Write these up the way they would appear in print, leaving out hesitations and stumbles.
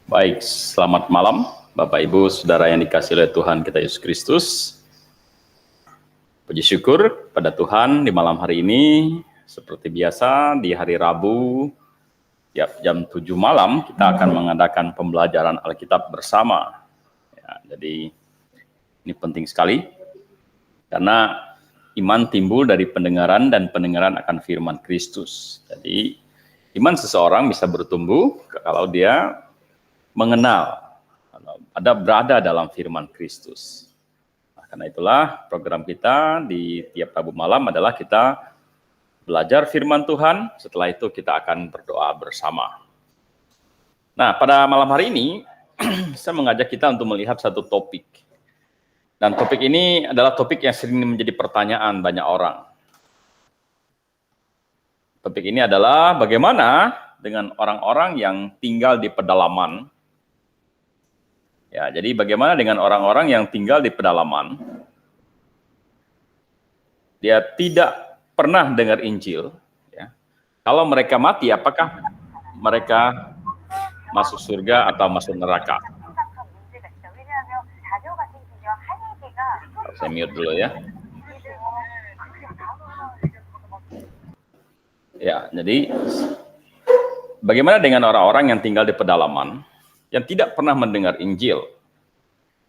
Baik, selamat malam Bapak Ibu Saudara yang dikasihi oleh Tuhan kita Yesus Kristus. Puji syukur pada Tuhan di malam hari ini, seperti biasa di hari Rabu, tiap jam 7 malam kita akan mengadakan pembelajaran Alkitab bersama. Ya, jadi ini penting sekali, karena iman timbul dari pendengaran dan pendengaran akan firman Kristus. Jadi iman seseorang bisa bertumbuh kalau dia mengenal, ada berada dalam firman Kristus. Nah, karena itulah program kita di tiap Rabu malam adalah kita belajar firman Tuhan, setelah itu kita akan berdoa bersama. Nah, pada malam hari ini, saya mengajak kita untuk melihat satu topik. Dan topik ini adalah topik yang sering menjadi pertanyaan banyak orang. Topik ini adalah bagaimana dengan orang-orang yang tinggal di pedalaman. Ya, jadi bagaimana dengan orang-orang yang tinggal di pedalaman? Dia tidak pernah dengar Injil. Ya. Kalau mereka mati, apakah mereka masuk surga atau masuk neraka? Saya mute dulu ya. Ya, jadi bagaimana dengan orang-orang yang tinggal di pedalaman, yang tidak pernah mendengar Injil?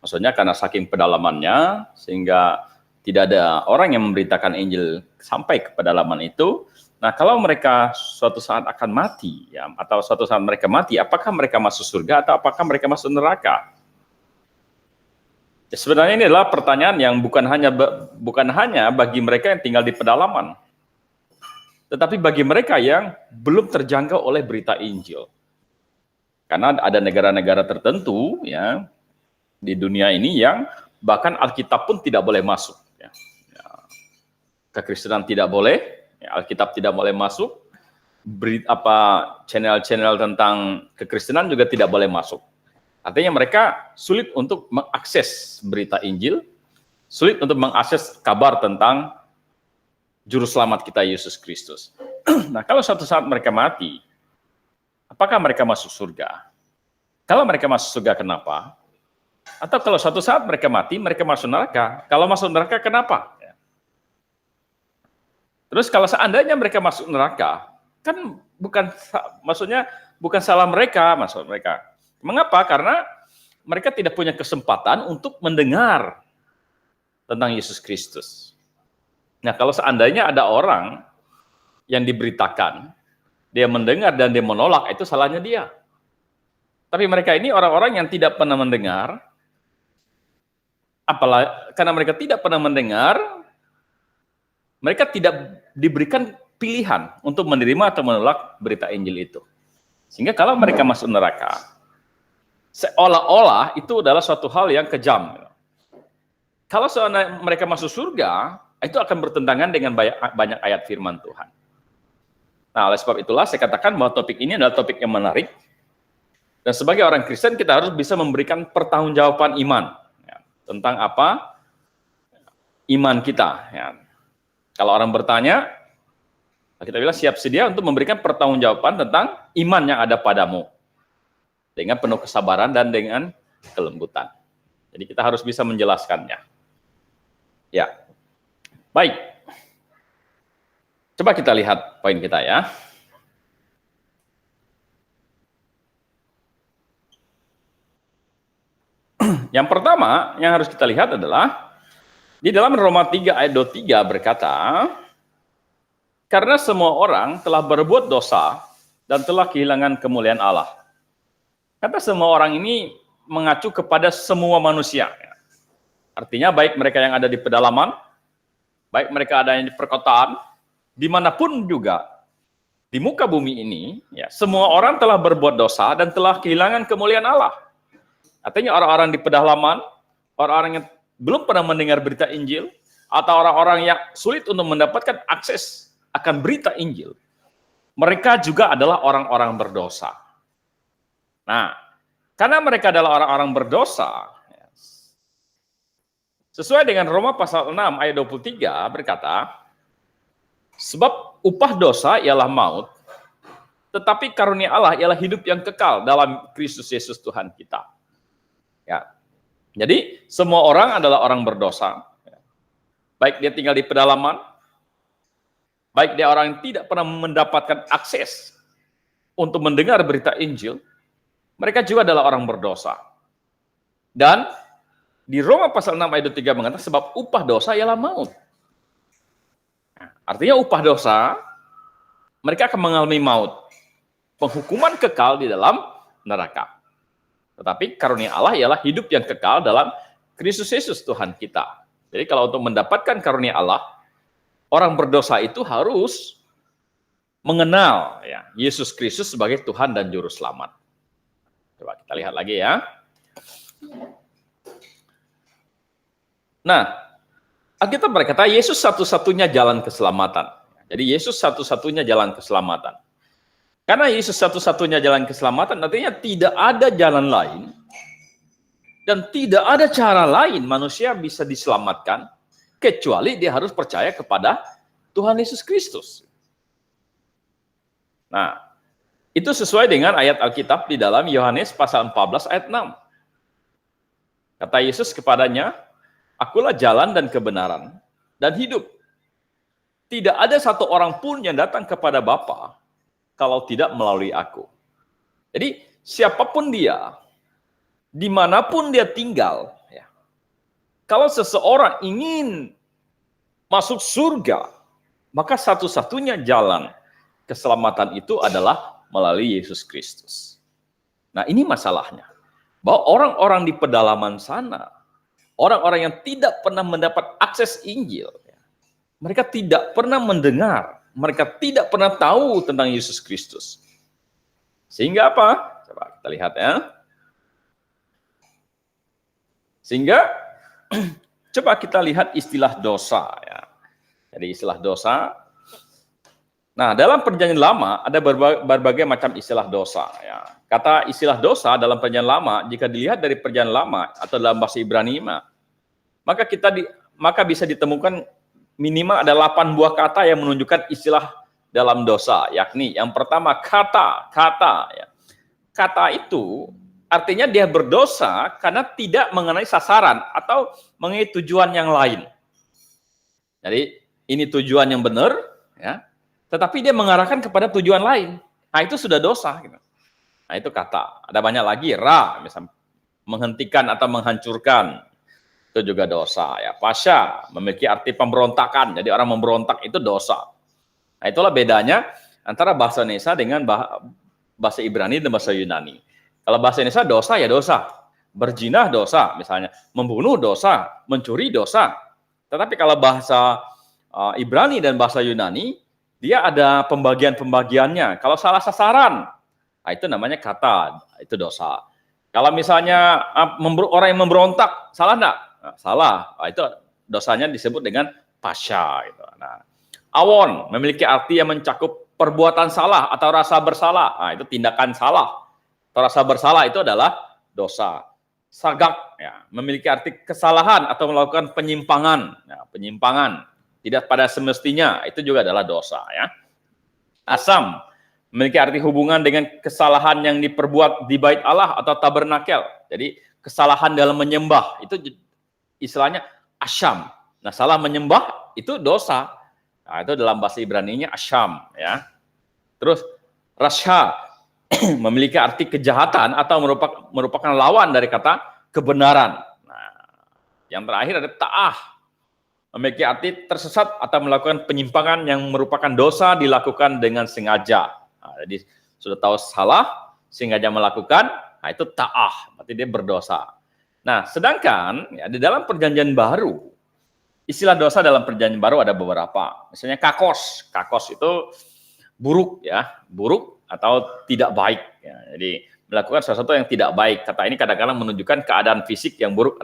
Maksudnya karena saking pedalamannya, sehingga tidak ada orang yang memberitakan Injil sampai ke pedalaman itu. Nah, kalau mereka suatu saat akan mati, ya, atau suatu saat mereka mati, apakah mereka masuk surga atau apakah mereka masuk neraka? Ya, sebenarnya ini adalah pertanyaan yang bukan hanya bagi mereka yang tinggal di pedalaman, tetapi bagi mereka yang belum terjangkau oleh berita Injil. Karena ada negara-negara tertentu ya di dunia ini yang bahkan Alkitab pun tidak boleh masuk. Ya. Kekristenan tidak boleh, ya, Alkitab tidak boleh masuk, channel-channel tentang kekristenan juga tidak boleh masuk. Artinya mereka sulit untuk mengakses berita Injil, sulit untuk mengakses kabar tentang Juru Selamat kita Yesus Kristus. Nah, kalau suatu saat mereka mati, apakah mereka masuk surga? Kalau mereka masuk surga, kenapa? Atau kalau suatu saat mereka mati, mereka masuk neraka. Kalau masuk neraka, kenapa? Terus kalau seandainya mereka masuk neraka, kan bukan salah mereka, maksud mereka. Mengapa? Karena mereka tidak punya kesempatan untuk mendengar tentang Yesus Kristus. Nah, kalau seandainya ada orang yang diberitakan, dia mendengar dan dia menolak, itu salahnya dia. Tapi mereka ini orang-orang yang tidak pernah mendengar, apalagi karena mereka tidak pernah mendengar, mereka tidak diberikan pilihan untuk menerima atau menolak berita Injil itu. Sehingga kalau mereka masuk neraka, seolah-olah itu adalah suatu hal yang kejam. Kalau seandainya mereka masuk surga, itu akan bertentangan dengan banyak ayat firman Tuhan. Nah, oleh sebab itulah saya katakan bahwa topik ini adalah topik yang menarik. Dan sebagai orang Kristen kita harus bisa memberikan pertanggungjawaban iman ya, tentang apa iman kita. Ya. Kalau orang bertanya, kita bilang siap sedia untuk memberikan pertanggungjawaban tentang iman yang ada padamu dengan penuh kesabaran dan dengan kelembutan. Jadi kita harus bisa menjelaskannya. Ya, baik. Coba kita lihat poin kita ya. Yang pertama yang harus kita lihat adalah di dalam Roma 3 ayat 23 berkata, karena semua orang telah berbuat dosa dan telah kehilangan kemuliaan Allah. Kata semua orang ini mengacu kepada semua manusia. Artinya baik mereka yang ada di pedalaman, baik mereka ada yang di perkotaan, dimanapun juga di muka bumi ini, ya, semua orang telah berbuat dosa dan telah kehilangan kemuliaan Allah. Artinya orang-orang di pedalaman, orang-orang yang belum pernah mendengar berita Injil, atau orang-orang yang sulit untuk mendapatkan akses akan berita Injil, mereka juga adalah orang-orang berdosa. Nah, karena mereka adalah orang-orang berdosa, sesuai dengan Roma pasal 6 ayat 23 berkata, sebab upah dosa ialah maut, Tetapi karunia Allah ialah hidup yang kekal dalam Kristus Yesus Tuhan kita. Ya. Jadi semua orang adalah orang berdosa. Baik dia tinggal di pedalaman, baik dia orang yang tidak pernah mendapatkan akses untuk mendengar berita Injil, mereka juga adalah orang berdosa. Dan di Roma pasal 6 ayat 3 mengatakan sebab upah dosa ialah maut. Artinya upah dosa, mereka akan mengalami maut. Penghukuman kekal di dalam neraka. Tetapi karunia Allah ialah hidup yang kekal dalam Kristus Yesus Tuhan kita. Jadi kalau untuk mendapatkan karunia Allah, orang berdosa itu harus mengenal ya, Yesus Kristus sebagai Tuhan dan Juru Selamat. Coba kita lihat lagi ya. Nah, Alkitab berkata Yesus satu-satunya jalan keselamatan. Jadi Yesus satu-satunya jalan keselamatan. Karena Yesus satu-satunya jalan keselamatan, artinya tidak ada jalan lain dan tidak ada cara lain manusia bisa diselamatkan kecuali dia harus percaya kepada Tuhan Yesus Kristus. Nah, itu sesuai dengan ayat Alkitab di dalam Yohanes pasal 14 ayat 6. Kata Yesus kepadanya, "Akulah jalan dan kebenaran dan hidup. Tidak ada satu orang pun yang datang kepada Bapa kalau tidak melalui aku." Jadi siapapun dia, dimanapun dia tinggal, ya, kalau seseorang ingin masuk surga, maka satu-satunya jalan keselamatan itu adalah melalui Yesus Kristus. Nah ini masalahnya, bahwa orang-orang di pedalaman sana, orang-orang yang tidak pernah mendapat akses Injil, mereka tidak pernah mendengar, mereka tidak pernah tahu tentang Yesus Kristus. Sehingga apa? Coba kita lihat ya. Sehingga coba kita lihat istilah dosa ya. Jadi istilah dosa. Nah, dalam Perjanjian Lama ada berbagai macam istilah dosa ya. Kata istilah dosa dalam Perjanjian Lama jika dilihat dari Perjanjian Lama atau dalam bahasa Ibrani maka bisa ditemukan minimal ada 8 buah kata yang menunjukkan istilah dalam dosa, yakni yang pertama kata ya. Kata itu artinya dia berdosa karena tidak mengenai sasaran atau mengenai tujuan yang lain. Jadi ini tujuan yang benar, ya, tetapi dia mengarahkan kepada tujuan lain. Nah itu sudah dosa. Gitu. Nah itu kata. Ada banyak lagi, misalnya menghentikan atau menghancurkan, itu juga dosa. Ya, pasya memiliki arti pemberontakan. Jadi orang memberontak itu dosa. Nah itulah bedanya antara bahasa Indonesia dengan bahasa Ibrani dan bahasa Yunani. Kalau bahasa Indonesia dosa ya dosa, berzina dosa, misalnya membunuh dosa, mencuri dosa. Tetapi kalau bahasa Ibrani dan bahasa Yunani, dia ada pembagian-pembagiannya. Kalau salah sasaran, nah itu namanya kata, itu dosa. Kalau misalnya orang yang memberontak, salah enggak? Nah, salah, nah, itu dosanya disebut dengan pasya. Gitu. Nah, awon memiliki arti yang mencakup perbuatan salah atau rasa bersalah. Nah, itu tindakan salah. Rasa bersalah itu adalah dosa. Sagak ya, memiliki arti kesalahan atau melakukan penyimpangan. Ya, penyimpangan tidak pada semestinya, itu juga adalah dosa. Ya. Asam memiliki arti hubungan dengan kesalahan yang diperbuat di bait Allah atau tabernakel. Jadi kesalahan dalam menyembah itu istilahnya asyam. Nah salah menyembah itu dosa. Nah, itu dalam bahasa Ibrani-nya asyam. Ya. Terus rasya memiliki arti kejahatan atau merupakan lawan dari kata kebenaran. Nah, yang terakhir ada ta'ah, memiliki arti tersesat atau melakukan penyimpangan yang merupakan dosa dilakukan dengan sengaja. Nah, jadi sudah tahu salah, sengaja melakukan, nah itu ta'ah, berarti dia berdosa. Nah, sedangkan ya, di dalam Perjanjian Baru, istilah dosa dalam Perjanjian Baru ada beberapa. Misalnya kakos, kakos itu buruk ya, buruk atau tidak baik. Ya, jadi melakukan sesuatu yang tidak baik. Kata ini kadang-kadang menunjukkan keadaan fisik yang buruk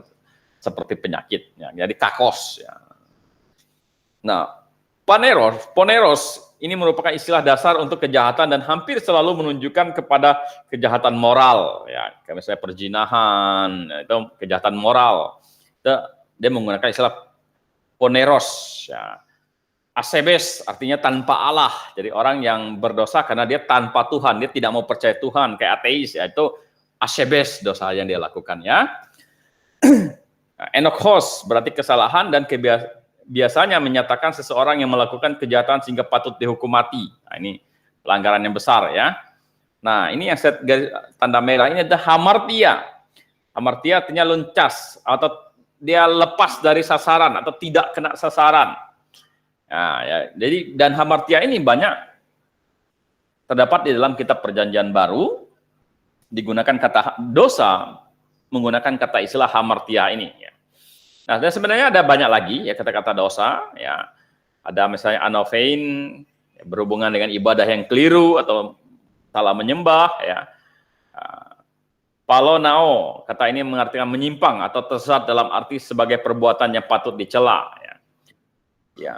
seperti penyakit. Ya, jadi kakos. Ya. Nah, poneros ini merupakan istilah dasar untuk kejahatan dan hampir selalu menunjukkan kepada kejahatan moral. Ya, kayak misalnya perzinahan, itu kejahatan moral. Dia menggunakan istilah poneros. Ya. Asebes artinya tanpa Allah. Jadi orang yang berdosa karena dia tanpa Tuhan, dia tidak mau percaya Tuhan, kayak ateis, yaitu asebes dosa yang dia lakukan ya. Enokhos berarti kesalahan dan biasanya menyatakan seseorang yang melakukan kejahatan sehingga patut dihukum mati. Nah, ini pelanggaran yang besar ya. Nah, ini yang saya tanda merah ini adalah hamartia. Hamartia artinya lencas atau dia lepas dari sasaran atau tidak kena sasaran. Nah, ya, jadi dan hamartia ini banyak terdapat di dalam kitab Perjanjian Baru, digunakan kata dosa menggunakan kata istilah hamartia ini. Ya. Nah, dan sebenarnya ada banyak lagi ya kata-kata dosa. Ya, ada misalnya anophein ya, berhubungan dengan ibadah yang keliru atau salah menyembah. Ya. Palonao, kata ini mengartikan menyimpang atau tersesat dalam arti sebagai perbuatan yang patut dicela. Ya. Ya.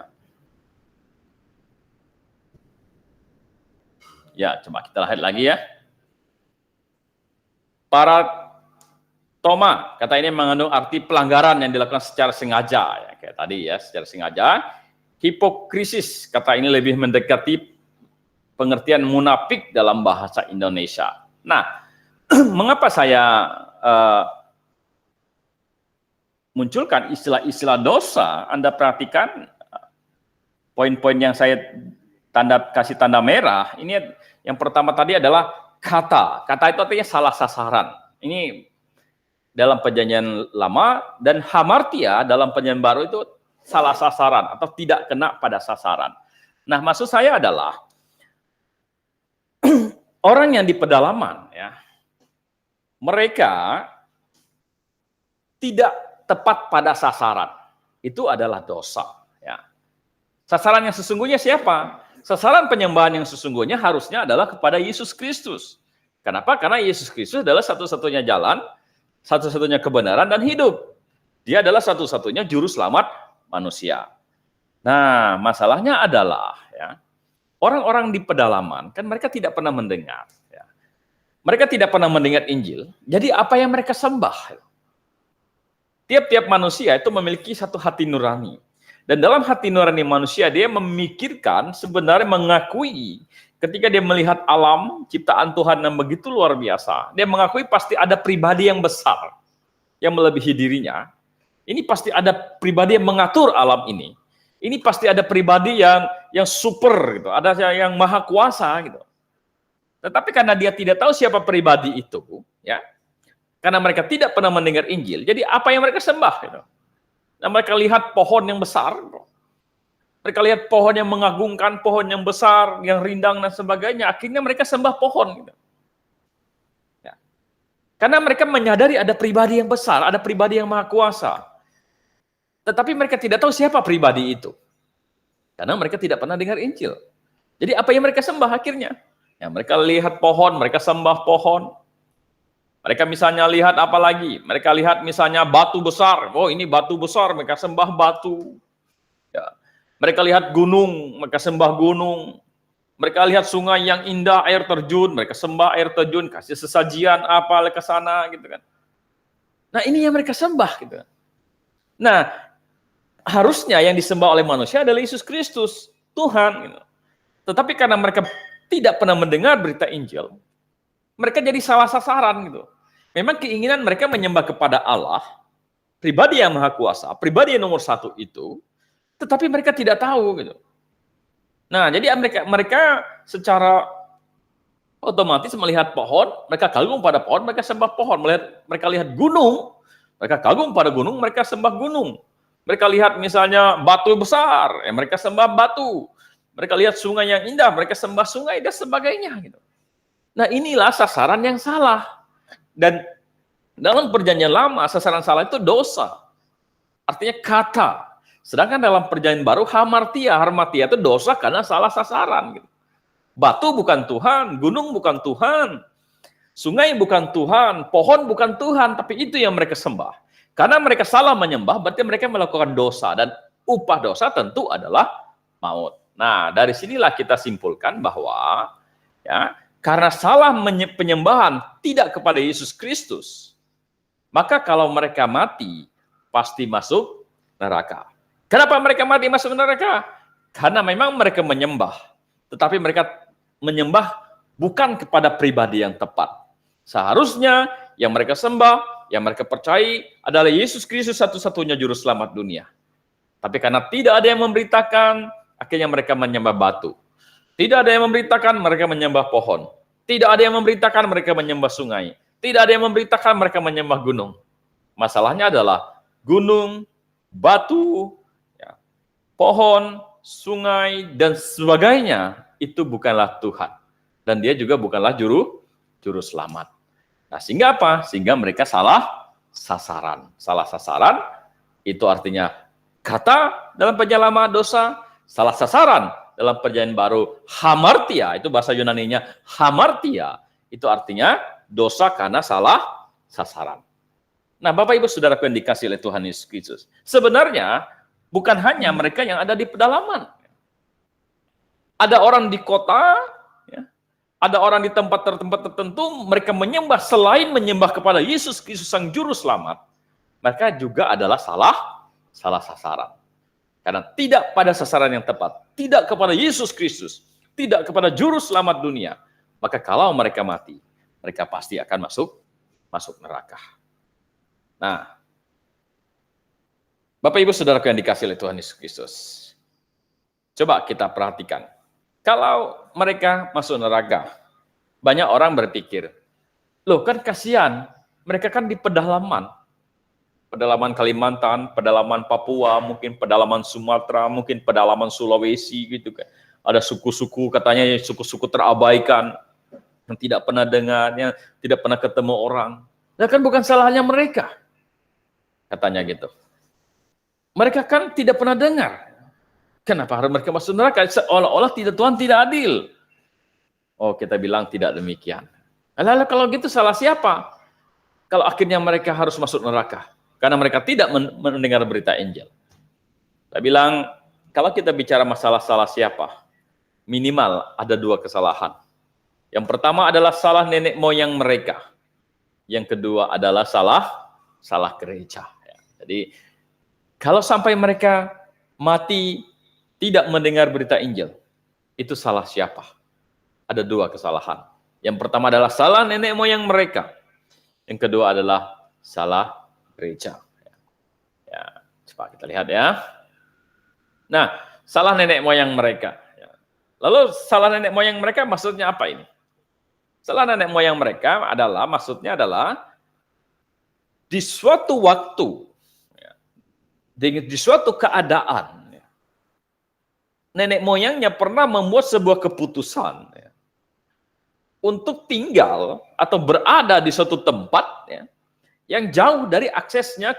Ya, coba kita lihat lagi ya. Paratoma, kata ini mengandung arti pelanggaran yang dilakukan secara sengaja. Ya, kayak tadi ya, secara sengaja. Hipokrisis, kata ini lebih mendekati pengertian munafik dalam bahasa Indonesia. Nah, mengapa saya munculkan istilah-istilah dosa? Anda perhatikan poin-poin yang saya kasih tanda merah, ini yang pertama tadi adalah kata. Kata itu artinya salah sasaran. Ini dalam Perjanjian Lama, dan hamartia dalam Perjanjian Baru itu salah sasaran atau tidak kena pada sasaran. Nah, maksud saya adalah orang yang di pedalaman ya, mereka tidak tepat pada sasaran. Itu adalah dosa ya. Sasaran yang sesungguhnya siapa? Sasaran penyembahan yang sesungguhnya harusnya adalah kepada Yesus Kristus. Kenapa? Karena Yesus Kristus adalah satu-satunya jalan, satu-satunya kebenaran dan hidup. Dia adalah satu-satunya juru selamat manusia. Nah, masalahnya adalah ya, orang-orang di pedalaman kan mereka tidak pernah mendengar. Ya. Mereka tidak pernah mendengar Injil. Jadi apa yang mereka sembah? Tiap-tiap manusia itu memiliki satu hati nurani. Dan dalam hati nurani manusia, dia memikirkan, sebenarnya mengakui, ketika dia melihat alam, ciptaan Tuhan yang begitu luar biasa, dia mengakui pasti ada pribadi yang besar, yang melebihi dirinya. Ini pasti ada pribadi yang mengatur alam ini. Ini pasti ada pribadi yang super, gitu. Ada yang maha kuasa, gitu. Tetapi karena dia tidak tahu siapa pribadi itu, ya, karena mereka tidak pernah mendengar Injil, jadi apa yang mereka sembah, gitu. Nah, mereka lihat pohon yang besar, mereka lihat pohon yang mengagumkan, pohon yang besar, yang rindang dan sebagainya. Akhirnya mereka sembah pohon. Gitu. Ya. Karena mereka menyadari ada pribadi yang besar, ada pribadi yang maha kuasa. Tetapi mereka tidak tahu siapa pribadi itu. Karena mereka tidak pernah dengar Injil. Jadi apa yang mereka sembah akhirnya? Ya, mereka lihat pohon, mereka sembah pohon. Mereka misalnya lihat apa lagi? Mereka lihat misalnya batu besar. Oh, ini batu besar, mereka sembah batu. Ya. Mereka lihat gunung, mereka sembah gunung. Mereka lihat sungai yang indah, air terjun, mereka sembah air terjun, kasih sesajian apa ke sana gitu kan. Nah, ini yang mereka sembah gitu. Nah, harusnya yang disembah oleh manusia adalah Yesus Kristus, Tuhan gitu. Tetapi karena mereka tidak pernah mendengar berita Injil, mereka jadi salah sasaran gitu. Memang keinginan mereka menyembah kepada Allah, pribadi yang maha kuasa, pribadi yang nomor satu itu, tetapi mereka tidak tahu gitu. Nah, jadi mereka secara otomatis melihat pohon, mereka kagum pada pohon, mereka sembah pohon. Mereka lihat gunung, mereka kagum pada gunung, mereka sembah gunung. Mereka lihat misalnya batu besar, mereka sembah batu. Mereka lihat sungai yang indah, mereka sembah sungai dan sebagainya gitu. Nah, inilah sasaran yang salah. Dan dalam Perjanjian Lama, sasaran salah itu dosa. Artinya kata. Sedangkan dalam Perjanjian Baru, hamartia itu dosa karena salah sasaran. Gitu. Batu bukan Tuhan, gunung bukan Tuhan, sungai bukan Tuhan, pohon bukan Tuhan, tapi itu yang mereka sembah. Karena mereka salah menyembah, berarti mereka melakukan dosa. Dan upah dosa tentu adalah maut. Nah, dari sinilah kita simpulkan bahwa ya, karena salah penyembahan tidak kepada Yesus Kristus, maka kalau mereka mati, pasti masuk neraka. Kenapa mereka mati masuk neraka? Karena memang mereka menyembah, tetapi mereka menyembah bukan kepada pribadi yang tepat. Seharusnya yang mereka sembah, yang mereka percayai adalah Yesus Kristus satu-satunya juru selamat dunia. Tapi karena tidak ada yang memberitakan, akhirnya mereka menyembah batu. Tidak ada yang memberitakan, mereka menyembah pohon. Tidak ada yang memberitakan, mereka menyembah sungai. Tidak ada yang memberitakan, mereka menyembah gunung. Masalahnya adalah gunung, batu, ya, pohon, sungai, dan sebagainya itu bukanlah Tuhan. Dan dia juga bukanlah juru selamat. Nah, sehingga apa? Sehingga mereka salah sasaran. Salah sasaran itu artinya kata dalam perjanjian lama dosa, salah sasaran dalam perjanjian baru hamartia, itu bahasa Yunaninya hamartia, itu artinya dosa karena salah sasaran. Nah, Bapak Ibu Saudara yang dikasih oleh Tuhan Yesus Kristus, sebenarnya bukan hanya mereka yang ada di pedalaman. Ada orang di kota, ya, ada orang di tempat tertentu, mereka menyembah selain menyembah kepada Yesus Kristus Sang Juru Selamat, mereka juga adalah salah sasaran. Karena tidak pada sasaran yang tepat, tidak kepada Yesus Kristus, tidak kepada Juru Selamat dunia, maka kalau mereka mati, mereka pasti akan masuk neraka. Nah, Bapak Ibu Saudaraku yang dikasih oleh Tuhan Yesus Kristus, coba kita perhatikan. Kalau mereka masuk neraka, banyak orang berpikir, loh kan kasihan, mereka kan di pedalaman Kalimantan, pedalaman Papua, mungkin pedalaman Sumatera, mungkin pedalaman Sulawesi gitu kan. Ada suku-suku katanya suku-suku terabaikan, yang tidak pernah dengar, yang tidak pernah ketemu orang. Nah kan bukan salahnya mereka, katanya gitu. Mereka kan tidak pernah dengar. Kenapa harus mereka masuk neraka? Seolah-olah Tuhan tidak adil. Oh, kita bilang tidak demikian. Lalu kalau gitu salah siapa? Kalau akhirnya mereka harus masuk neraka. Karena mereka tidak mendengar berita Injil. Saya bilang, kalau kita bicara masalah salah siapa, minimal ada dua kesalahan. Yang pertama adalah salah nenek moyang mereka. Yang kedua adalah salah gereja. Jadi, kalau sampai mereka mati tidak mendengar berita Injil, itu salah siapa? Ada dua kesalahan. Yang pertama adalah salah nenek moyang mereka. Yang kedua adalah salah gereja. Ya, coba kita lihat ya. Nah, salah nenek moyang mereka. Lalu salah nenek moyang mereka maksudnya apa ini? Salah nenek moyang mereka maksudnya adalah di suatu waktu, di suatu keadaan, nenek moyangnya pernah membuat sebuah keputusan untuk tinggal atau berada di suatu tempat yang jauh dari aksesnya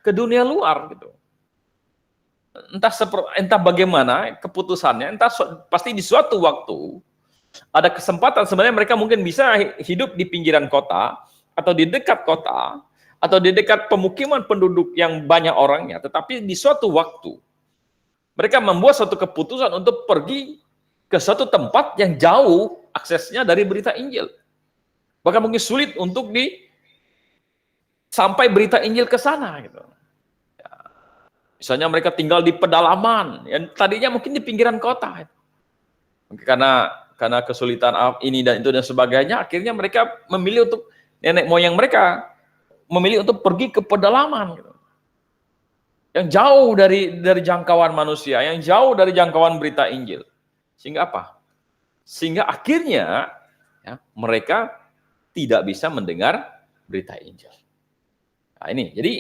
ke dunia luar gitu. Entah bagaimana keputusannya, pasti di suatu waktu ada kesempatan sebenarnya mereka mungkin bisa hidup di pinggiran kota atau di dekat kota atau di dekat pemukiman penduduk yang banyak orangnya, tetapi di suatu waktu mereka membuat suatu keputusan untuk pergi ke suatu tempat yang jauh aksesnya dari berita Injil. Bahkan mungkin sulit untuk sampai berita Injil ke sana gitu. Ya. Misalnya mereka tinggal di pedalaman, yang tadinya mungkin di pinggiran kota. Karena kesulitan ini dan itu dan sebagainya, akhirnya mereka memilih untuk nenek moyang mereka memilih untuk pergi ke pedalaman gitu. Yang jauh dari jangkauan manusia, yang jauh dari jangkauan berita Injil. Sehingga apa? Sehingga akhirnya mereka tidak bisa mendengar berita Injil. Nah, ini, jadi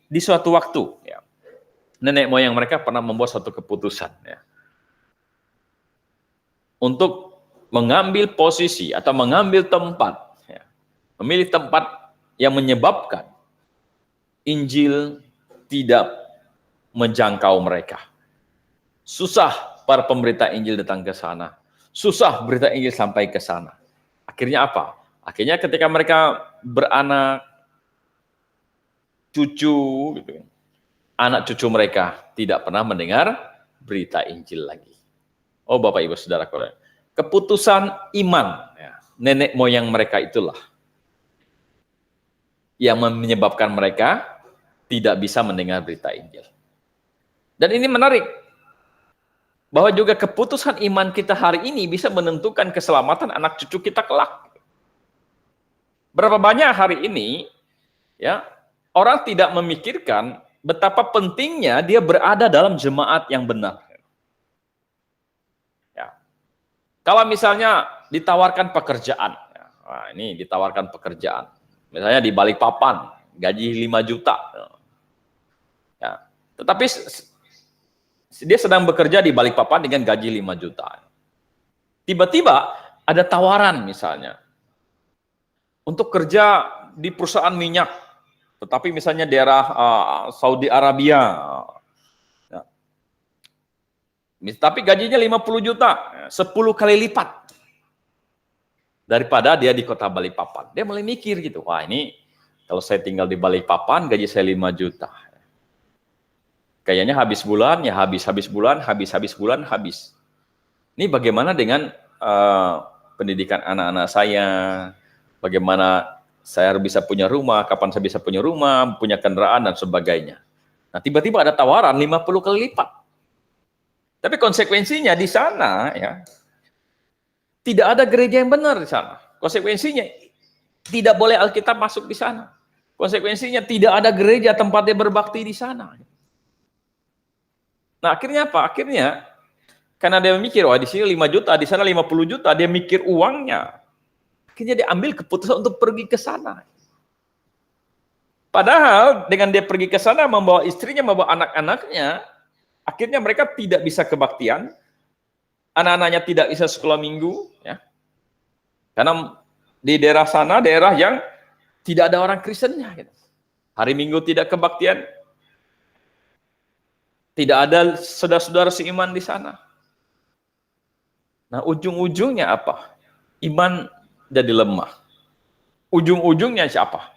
di suatu waktu, nenek moyang mereka pernah membuat suatu keputusan untuk mengambil posisi atau mengambil tempat, memilih tempat yang menyebabkan Injil tidak menjangkau mereka. Susah para pemberita Injil datang ke sana. Susah berita Injil sampai ke sana. Akhirnya apa? Akhirnya ketika mereka beranak, cucu, gitu, anak cucu mereka tidak pernah mendengar berita Injil lagi. Oh Bapak Ibu Saudara, keputusan iman nenek moyang mereka itulah yang menyebabkan mereka tidak bisa mendengar berita Injil. Dan ini menarik. bahwa juga keputusan iman kita hari ini bisa menentukan keselamatan anak cucu kita kelak. Berapa banyak hari ini ya orang tidak memikirkan betapa pentingnya dia berada dalam jemaat yang benar. Ya. Kalau misalnya ditawarkan pekerjaan, nah ini ditawarkan pekerjaan, misalnya di Balikpapan, gaji 5 juta. Ya. Tetapi dia sedang bekerja di Balikpapan dengan gaji 5 juta. Tiba-tiba ada tawaran misalnya untuk kerja di perusahaan minyak, tetapi misalnya daerah Saudi Arabia. Ya. Tapi gajinya 50 juta, 10 kali lipat daripada dia di kota Balikpapan. Dia mulai mikir gitu, wah ini kalau saya tinggal di Balikpapan gaji saya 5 juta. Kayaknya habis bulan, ya habis bulan. Ini bagaimana dengan pendidikan anak-anak saya? Bagaimana saya harus bisa punya rumah? Kapan saya bisa punya rumah, punya kendaraan dan sebagainya? Nah, tiba-tiba ada tawaran 50 kali lipat. Tapi konsekuensinya di sana ya tidak ada gereja yang benar di sana. Konsekuensinya tidak boleh Alkitab masuk di sana. Konsekuensinya tidak ada gereja tempat dia berbakti di sana. Nah, akhirnya apa? Akhirnya karena dia mikir, wah di sini 5 juta, di sana 50 juta, dia mikir uangnya. Akhirnya dia ambil keputusan untuk pergi ke sana. Padahal dengan dia pergi ke sana membawa istrinya, membawa anak-anaknya, akhirnya mereka tidak bisa kebaktian, anak-anaknya tidak bisa sekolah minggu, ya. Karena di daerah sana, daerah yang tidak ada orang Kristennya. Gitu. Hari Minggu tidak kebaktian, tidak ada saudara-saudara seiman di sana. Nah, ujung-ujungnya apa? Iman jadi lemah. Ujung-ujungnya siapa?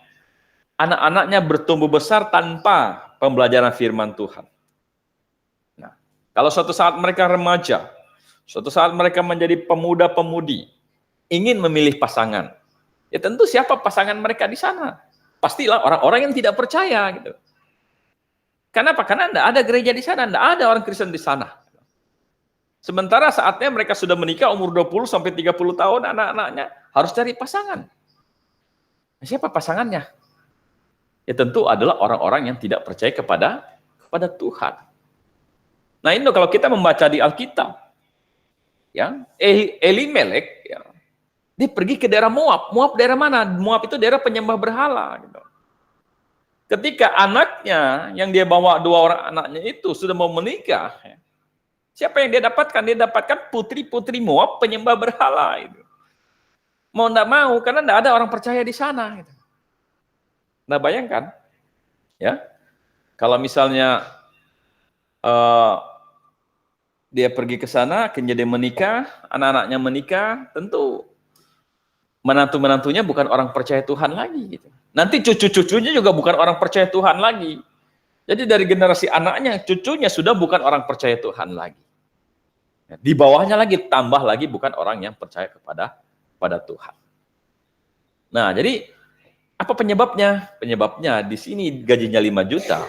Anak-anaknya bertumbuh besar tanpa pembelajaran firman Tuhan. Nah, kalau suatu saat mereka remaja, suatu saat mereka menjadi pemuda-pemudi, ingin memilih pasangan, ya tentu siapa pasangan mereka di sana? Pastilah orang-orang yang tidak percaya gitu. Kenapa? Karena tidak ada gereja di sana, tidak ada orang Kristen di sana. Sementara saatnya mereka sudah menikah umur 20 sampai 30 tahun, anak-anaknya harus cari pasangan. Siapa pasangannya? Ya tentu adalah orang-orang yang tidak percaya kepada Tuhan. Nah, ini kalau kita membaca di Alkitab, ya, Elimelek, ya, dia pergi ke daerah Moab. Moab daerah mana? Moab itu daerah penyembah berhala. Gitu. Ketika anaknya yang dia bawa 2 orang anaknya itu sudah mau menikah, ya, siapa yang dia dapatkan? Dia dapatkan putri-putri Moab penyembah berhala. Itu. Mau tidak mau, karena tidak ada orang percaya di sana. Gitu. Nah bayangkan, ya, kalau misalnya dia pergi ke sana, akhirnya dia menikah, anak-anaknya menikah, tentu menantu-menantunya bukan orang percaya Tuhan lagi. Gitu. Nanti cucu-cucunya juga bukan orang percaya Tuhan lagi. Jadi dari generasi anaknya, cucunya sudah bukan orang percaya Tuhan lagi. Di bawahnya lagi, tambah lagi bukan orang yang percaya kepada Tuhan. Nah, jadi apa penyebabnya? Penyebabnya di sini gajinya 5 juta,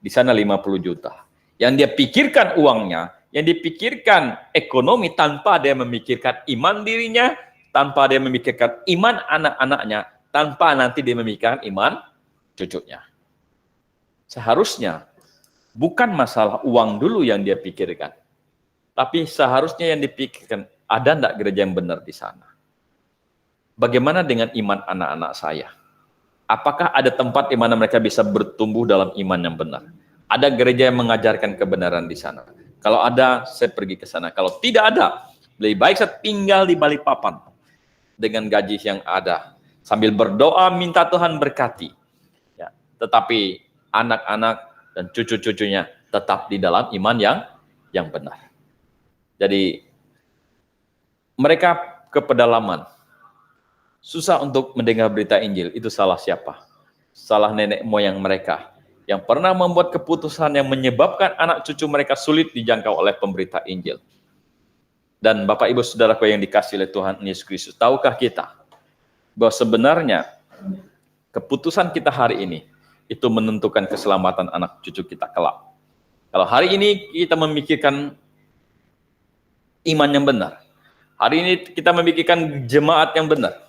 di sana 50 juta. Yang dia pikirkan uangnya, yang dipikirkan ekonomi tanpa dia memikirkan iman dirinya, tanpa dia memikirkan iman anak-anaknya, tanpa nanti dia memikirkan iman cucunya. Seharusnya bukan masalah uang dulu yang dia pikirkan, tapi seharusnya yang dipikirkan, ada enggak gereja yang benar di sana? Bagaimana dengan iman anak-anak saya? Apakah ada tempat di mana mereka bisa bertumbuh dalam iman yang benar? Ada gereja yang mengajarkan kebenaran di sana? Kalau ada, saya pergi ke sana. Kalau tidak ada, lebih baik saya tinggal di Balikpapan dengan gaji yang ada, sambil berdoa minta Tuhan berkati. Ya, tetapi anak-anak dan cucu-cucunya tetap di dalam iman yang benar. Jadi mereka ke pedalaman, susah untuk mendengar berita Injil. Itu salah siapa? Salah nenek moyang mereka yang pernah membuat keputusan yang menyebabkan anak cucu mereka sulit dijangkau oleh pemberita Injil. Dan Bapak Ibu Saudaraku yang dikasihi oleh Tuhan Yesus Kristus, tahukah kita bahwa sebenarnya keputusan kita hari ini itu menentukan keselamatan anak cucu kita kelak. Kalau hari ini kita memikirkan iman yang benar. Hari ini kita memikirkan jemaat yang benar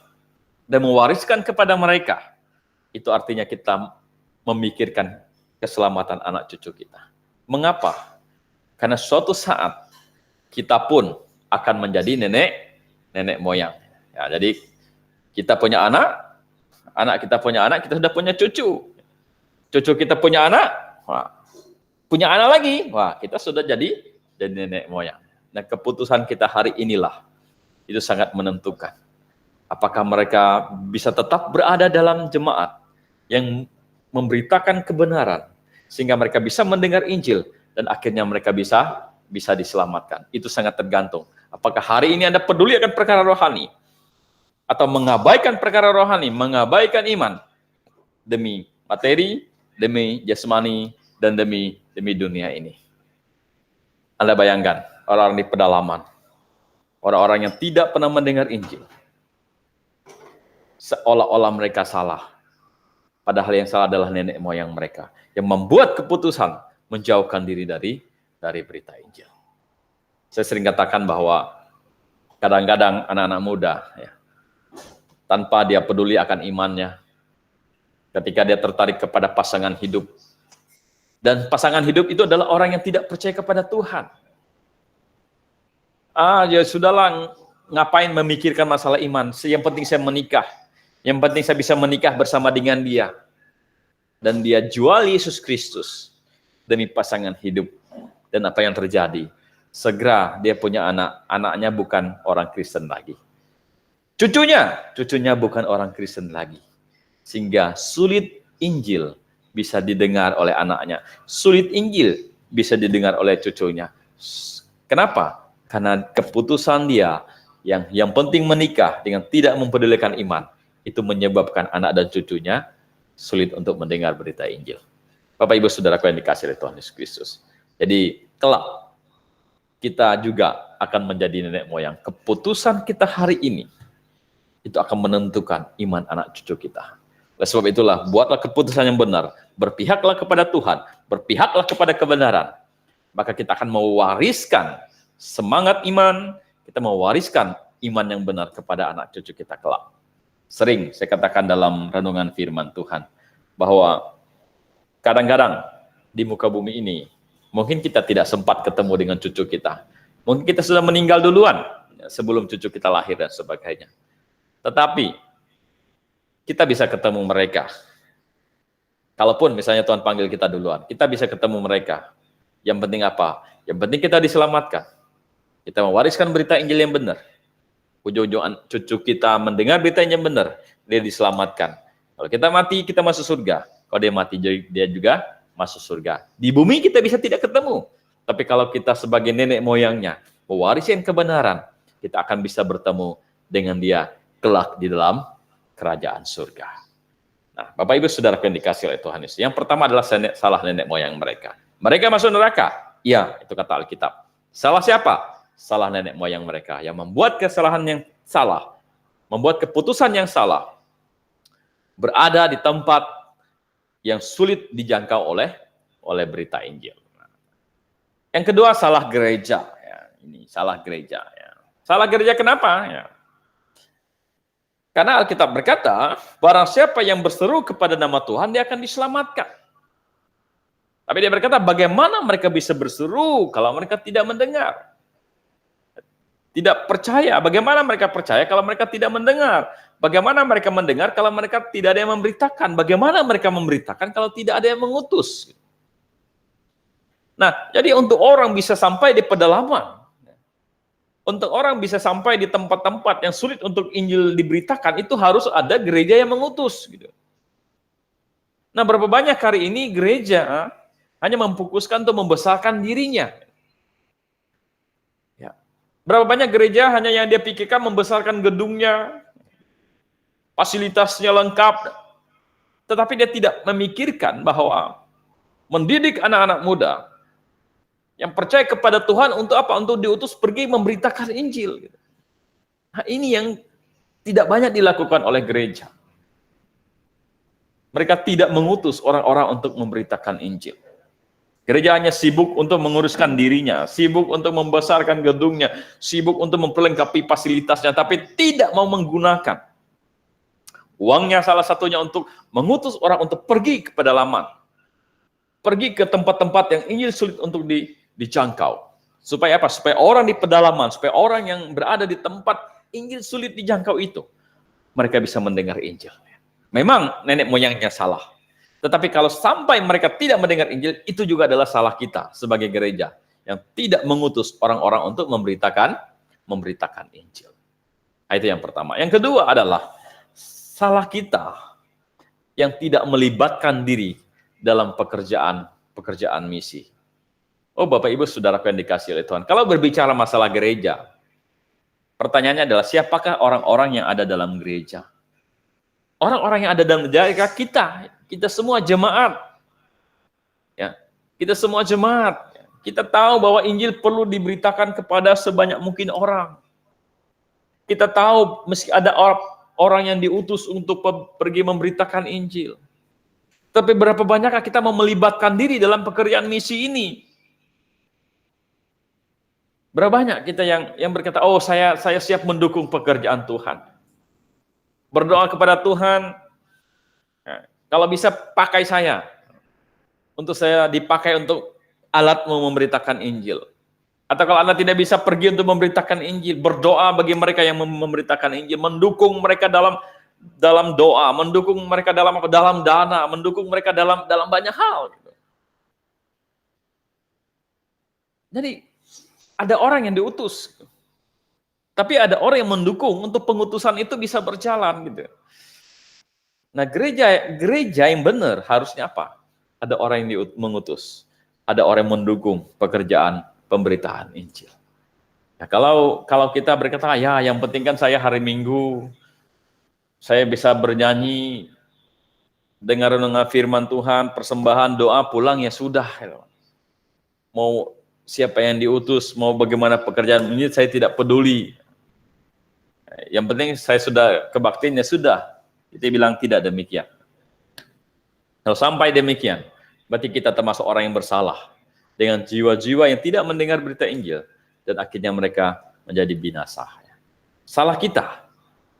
dan mewariskan kepada mereka. Itu artinya kita memikirkan keselamatan anak cucu kita. Mengapa? Karena suatu saat kita pun akan menjadi nenek moyang. Ya, jadi kita punya anak kita punya anak, kita sudah punya cucu. Cucu kita punya anak, punya anak lagi, kita sudah jadi nenek moyang. Nah, keputusan kita hari inilah itu sangat menentukan. Apakah mereka bisa tetap berada dalam jemaat yang memberitakan kebenaran sehingga mereka bisa mendengar Injil dan akhirnya mereka bisa diselamatkan. Itu sangat tergantung. Apakah hari ini Anda peduli akan perkara rohani atau mengabaikan perkara rohani, mengabaikan iman demi materi, demi jasmani, dan demi dunia ini. Anda bayangkan orang-orang di pedalaman, orang-orang yang tidak pernah mendengar Injil, seolah-olah mereka salah. Padahal yang salah adalah nenek moyang mereka yang membuat keputusan menjauhkan diri dari berita Injil. Saya sering katakan bahwa kadang-kadang anak-anak muda, ya, tanpa dia peduli akan imannya, ketika dia tertarik kepada pasangan hidup, dan pasangan hidup itu adalah orang yang tidak percaya kepada Tuhan. Ya sudahlah, ngapain memikirkan masalah iman? Yang penting saya menikah. Yang penting saya bisa menikah bersama dengan dia. Dan dia jual Yesus Kristus demi pasangan hidup. Dan apa yang terjadi? Segera dia punya anak. Anaknya bukan orang Kristen lagi. Cucunya bukan orang Kristen lagi. Sehingga sulit Injil bisa didengar oleh anaknya. Sulit Injil bisa didengar oleh cucunya. Kenapa? Karena keputusan dia yang penting menikah dengan tidak mempedulikan iman, itu menyebabkan anak dan cucunya sulit untuk mendengar berita Injil. Bapak Ibu Saudaraku yang dikasihi oleh Tuhan Yesus Kristus. Jadi kelak kita juga akan menjadi nenek moyang. Keputusan kita hari ini itu akan menentukan iman anak cucu kita. Oleh sebab itulah, buatlah keputusan yang benar, berpihaklah kepada Tuhan, berpihaklah kepada kebenaran. Maka kita akan mewariskan semangat iman, kita mewariskan iman yang benar kepada anak cucu kita kelak. Sering saya katakan dalam renungan firman Tuhan, bahwa kadang-kadang di muka bumi ini, mungkin kita tidak sempat ketemu dengan cucu kita. Mungkin kita sudah meninggal duluan, sebelum cucu kita lahir dan sebagainya. Tetapi, kita bisa ketemu mereka. Kalaupun misalnya Tuhan panggil kita duluan, kita bisa ketemu mereka. Yang penting apa? Yang penting kita diselamatkan. Kita mewariskan berita Injil yang benar. Ujung-ujung cucu kita mendengar berita yang benar, dia diselamatkan. Kalau kita mati, kita masuk surga. Kalau dia mati, dia juga masuk surga. Di bumi kita bisa tidak ketemu. Tapi kalau kita sebagai nenek moyangnya, mewariskan kebenaran, kita akan bisa bertemu dengan dia kelak di dalam kerajaan surga. Nah, Bapak Ibu Saudara yang dikasihi oleh Tuhan Yesus. Yang pertama adalah salah nenek moyang mereka. Mereka masuk neraka. Iya, itu kata Alkitab. Salah siapa? Salah nenek moyang mereka yang membuat kesalahan yang salah, membuat keputusan yang salah, berada di tempat yang sulit dijangkau oleh berita Injil. Yang kedua, salah gereja. Ya, ini salah gereja. Ya. Salah gereja kenapa? Ya. Karena Alkitab berkata, barang siapa yang berseru kepada nama Tuhan, dia akan diselamatkan. Tapi dia berkata, bagaimana mereka bisa berseru kalau mereka tidak mendengar? Tidak percaya. Bagaimana mereka percaya kalau mereka tidak mendengar? Bagaimana mereka mendengar kalau mereka tidak ada yang memberitakan? Bagaimana mereka memberitakan kalau tidak ada yang mengutus? Nah, jadi untuk orang bisa sampai di pedalaman, untuk orang bisa sampai di tempat-tempat yang sulit untuk Injil diberitakan, itu harus ada gereja yang mengutus. Gitu. Nah, berapa banyak hari ini gereja hanya memfokuskan untuk membesarkan dirinya. Berapa banyak gereja hanya yang dia pikirkan membesarkan gedungnya, fasilitasnya lengkap, tetapi dia tidak memikirkan bahwa mendidik anak-anak muda yang percaya kepada Tuhan untuk apa? Untuk diutus pergi memberitakan Injil. Nah, ini yang tidak banyak dilakukan oleh gereja. Mereka tidak mengutus orang-orang untuk memberitakan Injil. Gereja hanya sibuk untuk menguruskan dirinya, sibuk untuk membesarkan gedungnya, sibuk untuk memperlengkapi fasilitasnya, tapi tidak mau menggunakan uangnya salah satunya untuk mengutus orang untuk pergi ke pedalaman, pergi ke tempat-tempat yang Injil sulit untuk dijangkau. Supaya apa? Supaya orang di pedalaman, supaya orang yang berada di tempat Injil sulit dijangkau itu, mereka bisa mendengar Injil. Memang nenek moyangnya salah. Tetapi kalau sampai mereka tidak mendengar Injil, itu juga adalah salah kita sebagai gereja yang tidak mengutus orang-orang untuk memberitakan Injil. Itu yang pertama. Yang kedua adalah salah kita yang tidak melibatkan diri dalam pekerjaan misi. Oh Bapak Ibu Saudaraku yang dikasihi oleh Tuhan. Kalau berbicara masalah gereja, pertanyaannya adalah siapakah orang-orang yang ada dalam gereja? Orang-orang yang ada dalam gereja kita semua jemaat. Ya, kita semua jemaat. Kita tahu bahwa Injil perlu diberitakan kepada sebanyak mungkin orang. Kita tahu meski ada orang yang diutus untuk pergi memberitakan Injil. Tapi berapa banyakkah kita mau melibatkan diri dalam pekerjaan misi ini? Berapa banyak kita yang berkata, oh saya siap mendukung pekerjaan Tuhan. Berdoa kepada Tuhan, kalau bisa pakai saya, untuk saya dipakai untuk alat memberitakan Injil. Atau kalau Anda tidak bisa pergi untuk memberitakan Injil, berdoa bagi mereka yang memberitakan Injil, mendukung mereka dalam doa, mendukung mereka dalam dana, mendukung mereka dalam banyak hal. Jadi ada orang yang diutus, tapi ada orang yang mendukung untuk pengutusan itu bisa berjalan gitu. Nah, gereja yang benar harusnya apa? Ada orang yang mengutus, ada orang yang mendukung pekerjaan pemberitaan Injil. Ya, kalau kita berkata, ya yang penting kan saya hari Minggu, saya bisa bernyanyi, dengar renungan firman Tuhan, persembahan, doa, pulang ya sudah. Mau siapa yang diutus, mau bagaimana pekerjaan ini, saya tidak peduli. Yang penting saya sudah kebaktian, ya sudah. Kita bilang tidak demikian. Kalau sampai demikian, berarti kita termasuk orang yang bersalah dengan jiwa-jiwa yang tidak mendengar berita Injil dan akhirnya mereka menjadi binasa. Salah kita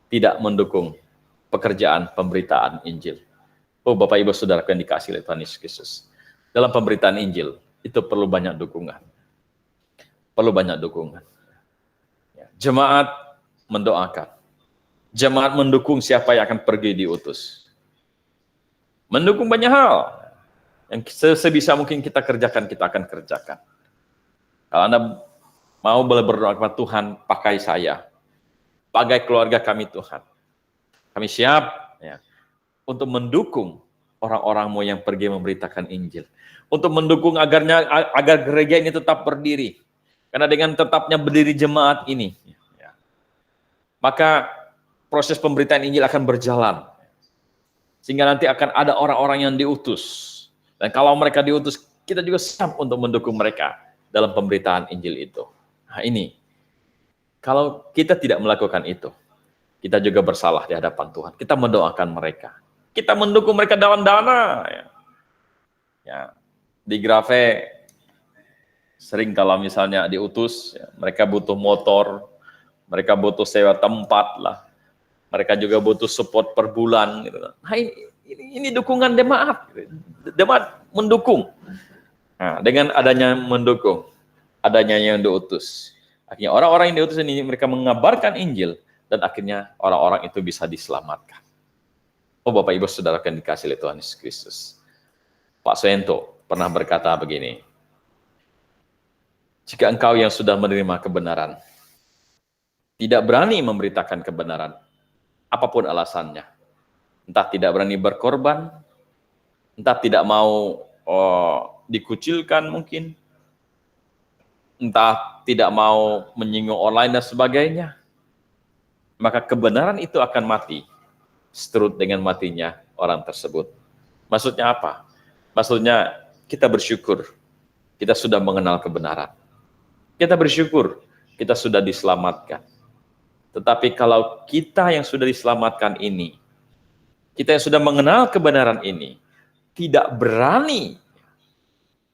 tidak mendukung pekerjaan pemberitaan Injil. Oh Bapak Ibu Saudara yang dikasihi oleh Tuhan Yesus Kristus. Dalam pemberitaan Injil itu perlu banyak dukungan. Perlu banyak dukungan. Jemaat mendoakan. Jemaat mendukung siapa yang akan pergi diutus. Mendukung banyak hal. Yang sebisa mungkin kita kerjakan, kita akan kerjakan. Kalau Anda mau berdoa kepada Tuhan, pakai saya. Pakai keluarga kami Tuhan. Kami siap ya, untuk mendukung orang-orangmu yang pergi memberitakan Injil. Untuk mendukung agar gereja ini tetap berdiri. Karena dengan tetapnya berdiri jemaat ini, maka proses pemberitaan Injil akan berjalan. Sehingga nanti akan ada orang-orang yang diutus. Dan kalau mereka diutus, kita juga siap untuk mendukung mereka dalam pemberitaan Injil itu. Nah ini, kalau kita tidak melakukan itu, kita juga bersalah di hadapan Tuhan. Kita mendoakan mereka. Kita mendukung mereka dalam dana. Ya. Di Grave, sering kalau misalnya diutus, mereka butuh motor, mereka butuh sewa tempat lah. Mereka juga butuh support per bulan. Gitu. Nah, ini dukungan jemaat. Jemaat mendukung. Nah, dengan adanya mendukung, adanya yang diutus. Akhirnya orang-orang yang diutus ini mereka mengabarkan Injil dan akhirnya orang-orang itu bisa diselamatkan. Oh Bapak Ibu Saudara yang dikasihi oleh Tuhan Yesus Kristus. Pak Soento pernah berkata begini. Jika engkau yang sudah menerima kebenaran tidak berani memberitakan kebenaran, apapun alasannya, entah tidak berani berkorban, entah tidak mau dikucilkan mungkin, entah tidak mau menyinggung online dan sebagainya, maka kebenaran itu akan mati seturut dengan matinya orang tersebut. Maksudnya apa? Maksudnya kita bersyukur kita sudah mengenal kebenaran. Kita bersyukur kita sudah diselamatkan. Tetapi kalau kita yang sudah diselamatkan ini, kita yang sudah mengenal kebenaran ini, tidak berani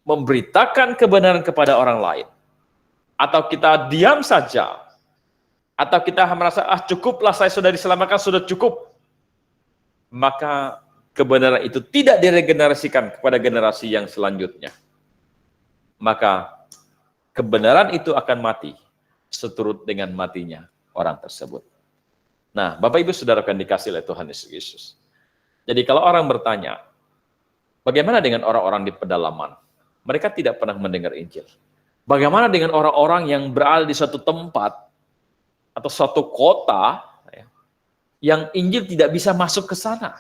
memberitakan kebenaran kepada orang lain, atau kita diam saja, atau kita merasa, cukuplah saya sudah diselamatkan, sudah cukup, maka kebenaran itu tidak diregenerasikan kepada generasi yang selanjutnya. Maka kebenaran itu akan mati seturut dengan matinya orang tersebut. Nah, Bapak Ibu Saudara akan dikasih oleh Tuhan Yesus. Jadi kalau orang bertanya, bagaimana dengan orang-orang di pedalaman? Mereka tidak pernah mendengar Injil. Bagaimana dengan orang-orang yang berada di suatu tempat atau suatu kota yang Injil tidak bisa masuk ke sana?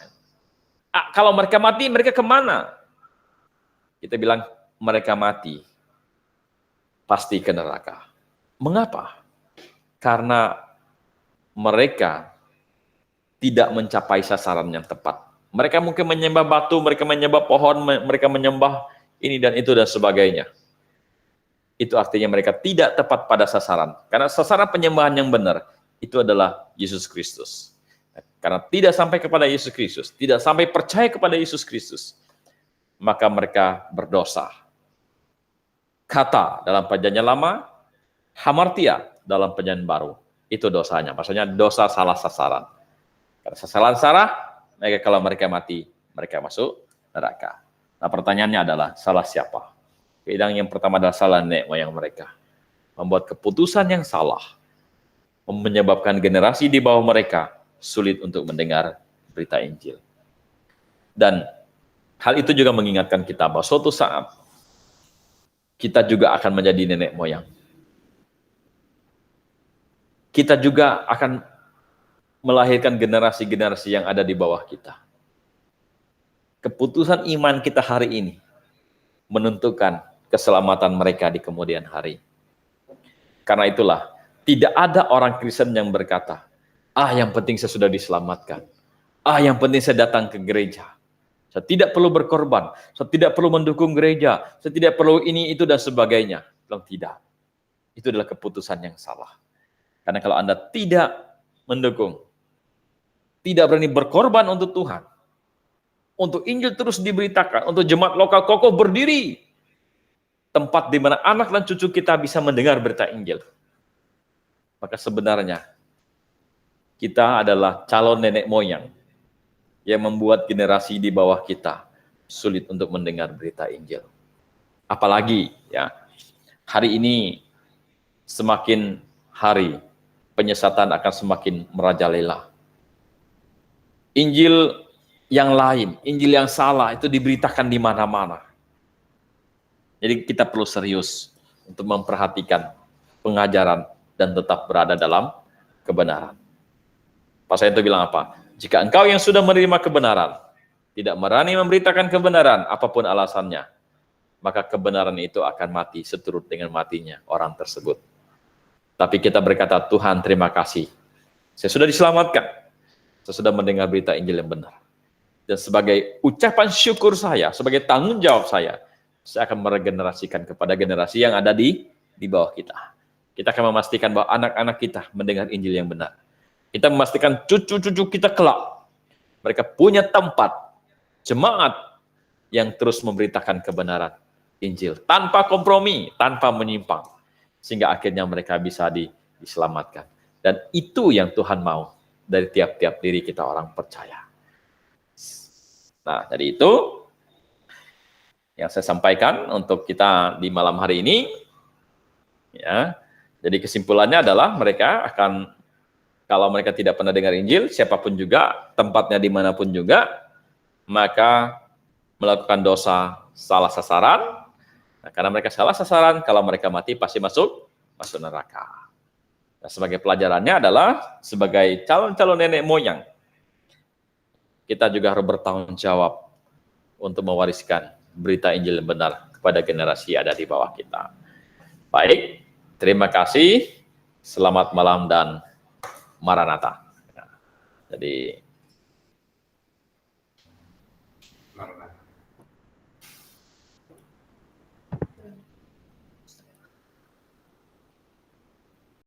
Kalau mereka mati, mereka kemana? Kita bilang, mereka mati pasti ke neraka. Mengapa? Karena mereka tidak mencapai sasaran yang tepat. Mereka mungkin menyembah batu, mereka menyembah pohon, mereka menyembah ini dan itu dan sebagainya. Itu artinya mereka tidak tepat pada sasaran. Karena sasaran penyembahan yang benar itu adalah Yesus Kristus. Karena tidak sampai kepada Yesus Kristus, tidak sampai percaya kepada Yesus Kristus, maka mereka berdosa. Kata dalam perjanjian lama, hamartia dalam perjanjian baru. Itu dosanya, maksudnya dosa salah sasaran. Karena sasaran salah, maka kalau mereka mati, mereka masuk neraka. Nah, pertanyaannya adalah, salah siapa? Yang pertama adalah salah nenek moyang mereka. Membuat keputusan yang salah, menyebabkan generasi di bawah mereka sulit untuk mendengar berita Injil. Dan hal itu juga mengingatkan kita bahwa suatu saat kita juga akan menjadi nenek moyang. Kita juga akan melahirkan generasi-generasi yang ada di bawah kita. Keputusan iman kita hari ini menentukan keselamatan mereka di kemudian hari. Karena itulah, tidak ada orang Kristen yang berkata, yang penting saya sudah diselamatkan. Yang penting saya datang ke gereja. Saya tidak perlu berkorban. Saya tidak perlu mendukung gereja. Saya tidak perlu ini, itu, dan sebagainya. Bilang tidak. Itu adalah keputusan yang salah. Karena kalau Anda tidak mendukung, tidak berani berkorban untuk Tuhan, untuk Injil terus diberitakan, untuk jemaat lokal kokoh berdiri, tempat di mana anak dan cucu kita bisa mendengar berita Injil, maka sebenarnya kita adalah calon nenek moyang yang membuat generasi di bawah kita sulit untuk mendengar berita Injil. Apalagi ya, hari ini semakin hari penyesatan akan semakin merajalela. Injil yang lain, Injil yang salah itu diberitakan di mana-mana. Jadi kita perlu serius untuk memperhatikan pengajaran dan tetap berada dalam kebenaran. Pasal itu bilang apa? Jika engkau yang sudah menerima kebenaran, tidak berani memberitakan kebenaran, apapun alasannya, maka kebenaran itu akan mati seturut dengan matinya orang tersebut. Tapi kita berkata, Tuhan terima kasih, saya sudah diselamatkan, saya sudah mendengar berita Injil yang benar. Dan sebagai ucapan syukur saya, sebagai tanggung jawab saya akan meregenerasikan kepada generasi yang ada di bawah kita. Kita akan memastikan bahwa anak-anak kita mendengar Injil yang benar. Kita memastikan cucu-cucu kita kelak, mereka punya tempat, jemaat yang terus memberitakan kebenaran Injil, tanpa kompromi, tanpa menyimpang, sehingga akhirnya mereka bisa diselamatkan. Dan itu yang Tuhan mau dari tiap-tiap diri kita orang percaya. Nah, dari itu yang saya sampaikan untuk kita di malam hari ini. Ya, jadi kesimpulannya adalah mereka akan, kalau mereka tidak pernah dengar Injil, siapapun juga, tempatnya dimanapun juga, maka melakukan dosa salah sasaran. Nah, karena mereka salah sasaran, kalau mereka mati pasti masuk neraka. Nah, sebagai pelajarannya adalah sebagai calon-calon nenek moyang, kita juga harus bertanggung jawab untuk mewariskan berita Injil yang benar kepada generasi yang ada di bawah kita. Baik, terima kasih. Selamat malam dan Maranatha. Jadi